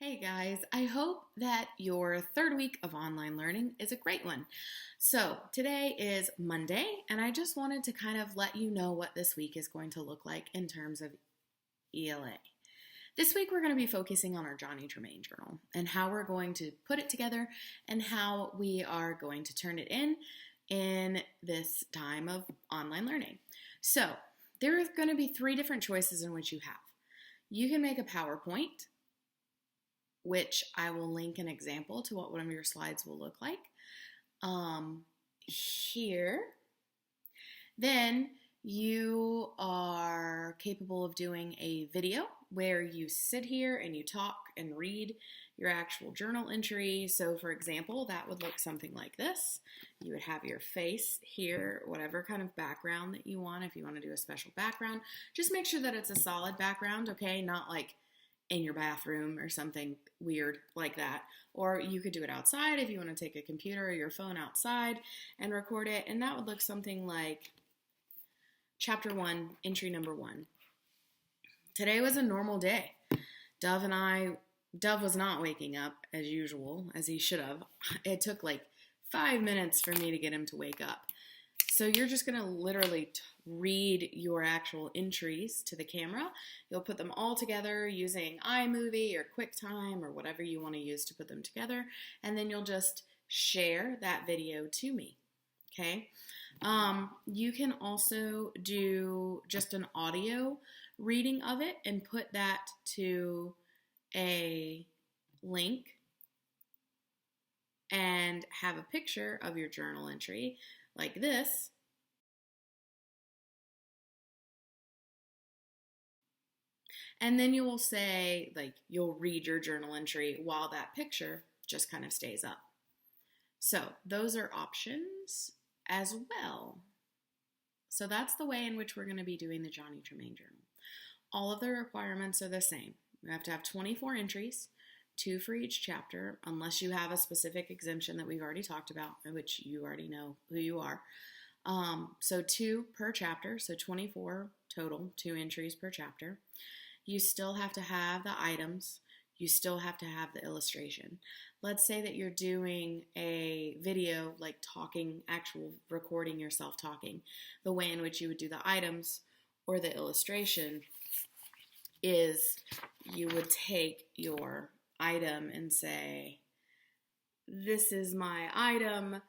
Hey guys, I hope that your third week of online learning is a great one. So, today is Monday, and I just wanted to kind of let you know what this week is going to look like in terms of ELA. This week, we're going to be focusing on our Johnny Tremain journal and how we're going to put it together and how we are going to turn it in this time of online learning. So, there are going to be three different choices in which you have. You can make a PowerPoint, which I will link an example to what one of your slides will look like here. Then you are capable of doing a video where you sit here and you talk and read your actual journal entry. So for example, that would look something like this. You would have your face here, whatever kind of background that you want. If you want to do a special background, just make sure that it's a solid background, okay? Not like in your bathroom or something weird like that. Or you could do it outside if you want to take a computer or your phone outside and record it. And that would look something like Chapter 1, Entry Number 1. Today was a normal day. Dove was not waking up as usual, as he should have. It took like 5 minutes for me to get him to wake up. So you're just going to literally read your actual entries to the camera. You'll put them all together using iMovie or QuickTime or whatever you want to use to put them together. And then you'll just share that video to me. Okay? You can also do just an audio reading of it and put that to a link and have a picture of your journal entry like this. And then you will say, like, you'll read your journal entry while that picture just kind of stays up. So those are options as well. So that's the way in which we're going to be doing the Johnny Tremain journal. All of the requirements are the same. We have to have 24 entries, 2 for each chapter, unless you have a specific exemption that we've already talked about, which you already know who you are. So 2 per chapter, so 24 total, 2 entries per chapter. You still have to have the items. You still have to have the illustration. Let's say that you're doing a video, like talking, actual recording yourself talking. The way in which you would do the items or the illustration is you would take your item and say, this is my item,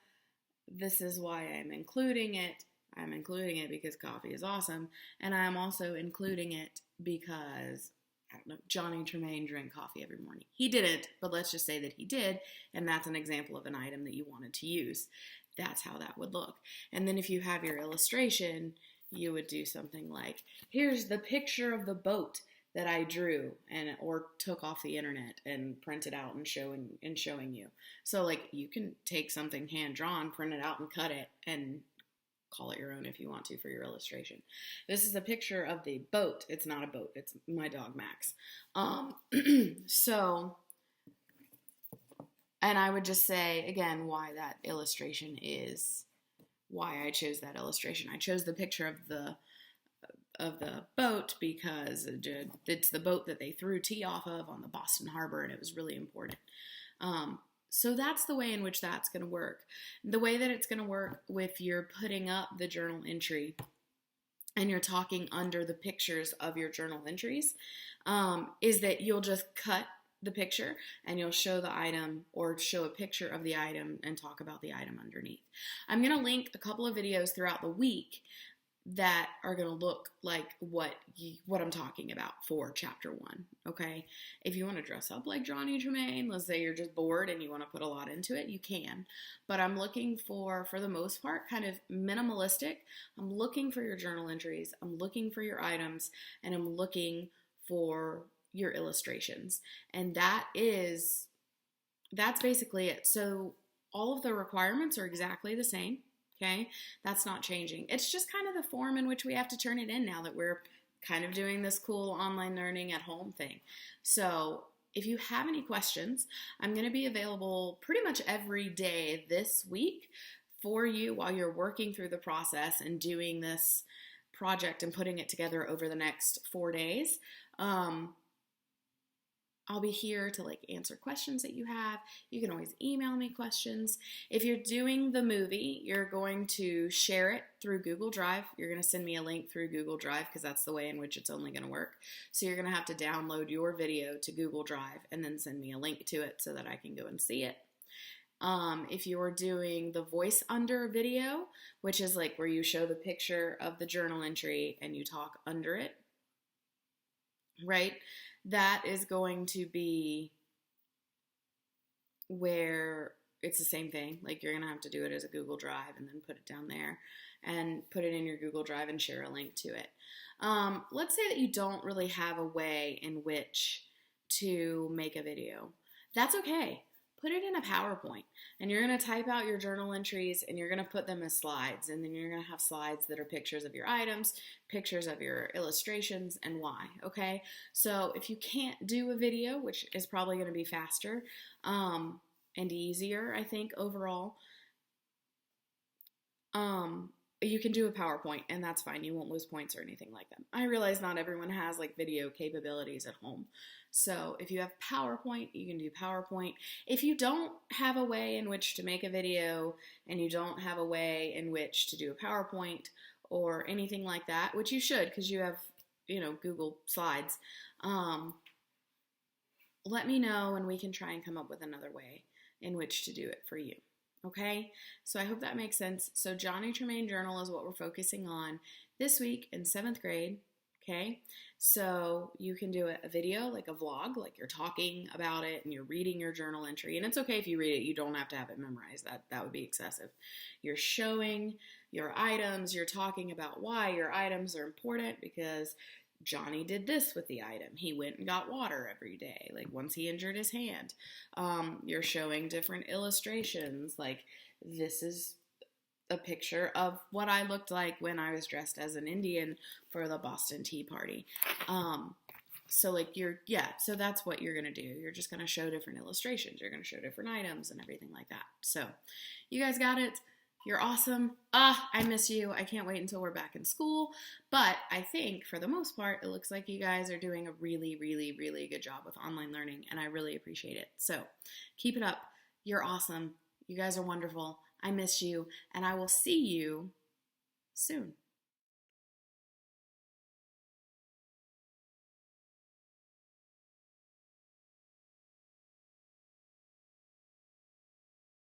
this is why I'm including it. I'm including it because coffee is awesome, and I'm also including it because, I don't know, Johnny Tremain drank coffee every morning. He didn't, but let's just say that he did, and that's an example of an item that you wanted to use. That's how that would look. And then if you have your illustration, you would do something like, here's the picture of the boat that I drew or took off the internet and printed out and showing you. So like you can take something hand drawn, print it out and cut it and call it your own if you want to for your illustration. This is a picture of the boat. It's not a boat. It's my dog Max. And I would just say again why that illustration is why I chose that illustration. I chose the picture of the boat because it's the boat that they threw tea off of on the Boston Harbor, and it was really important. So that's the way in which that's going to work. The way that it's going to work with you're putting up the journal entry and you're talking under the pictures of your journal entries is that you'll just cut the picture and you'll show the item or show a picture of the item and talk about the item underneath. I'm going to link a couple of videos throughout the week that are going to look like what I'm talking about for chapter 1, okay? If you want to dress up like Johnny Tremain, let's say you're just bored and you want to put a lot into it, you can. But I'm looking for the most part, kind of minimalistic. I'm looking for your journal entries, I'm looking for your items, and I'm looking for your illustrations. And that's basically it. So all of the requirements are exactly the same. Okay, that's not changing. It's just kind of the form in which we have to turn it in now that we're kind of doing this cool online learning at home thing. So if you have any questions, I'm going to be available pretty much every day this week for you while you're working through the process and doing this project and putting it together over the next 4 days. I'll be here to like answer questions that you have. You can always email me questions. If you're doing the movie, you're going to share it through Google Drive. You're going to send me a link through Google Drive because that's the way in which it's only going to work. So you're going to have to download your video to Google Drive and then send me a link to it so that I can go and see it. If you're doing the voice under video, which is like where you show the picture of the journal entry and you talk under it, right? That is going to be where it's the same thing. Like you're going to have to do it as a Google Drive and then put it down there and put it in your Google Drive and share a link to it. Let's say that you don't really have a way in which to make a video. That's okay. Put it in a PowerPoint and you're going to type out your journal entries and you're going to put them as slides, and then you're going to have slides that are pictures of your items, pictures of your illustrations, and why, okay? So if you can't do a video, which is probably going to be faster and easier, I think, overall, you can do a PowerPoint, and that's fine. You won't lose points or anything like that. I realize not everyone has like video capabilities at home. So if you have PowerPoint, you can do PowerPoint. If you don't have a way in which to make a video and you don't have a way in which to do a PowerPoint or anything like that, which you should because you have, Google Slides, let me know and we can try and come up with another way in which to do it for you. Okay, so I hope that makes sense. So Johnny Tremain Journal is what we're focusing on this week in 7th grade. Okay, so you can do a video, like a vlog, like you're talking about it and you're reading your journal entry. And it's okay if you read it, you don't have to have it memorized. That would be excessive. You're showing your items, you're talking about why your items are important because Johnny did this with the item. He went and got water every day, like once he injured his hand. You're showing different illustrations, like this is a picture of what I looked like when I was dressed as an Indian for the Boston Tea Party. So that's what you're going to do. You're just going to show different illustrations. You're going to show different items and everything like that. So you guys got it. You're awesome. I miss you. I can't wait until we're back in school. But I think for the most part, it looks like you guys are doing a really, really, really good job with online learning, and I really appreciate it. So keep it up. You're awesome. You guys are wonderful. I miss you, and I will see you soon.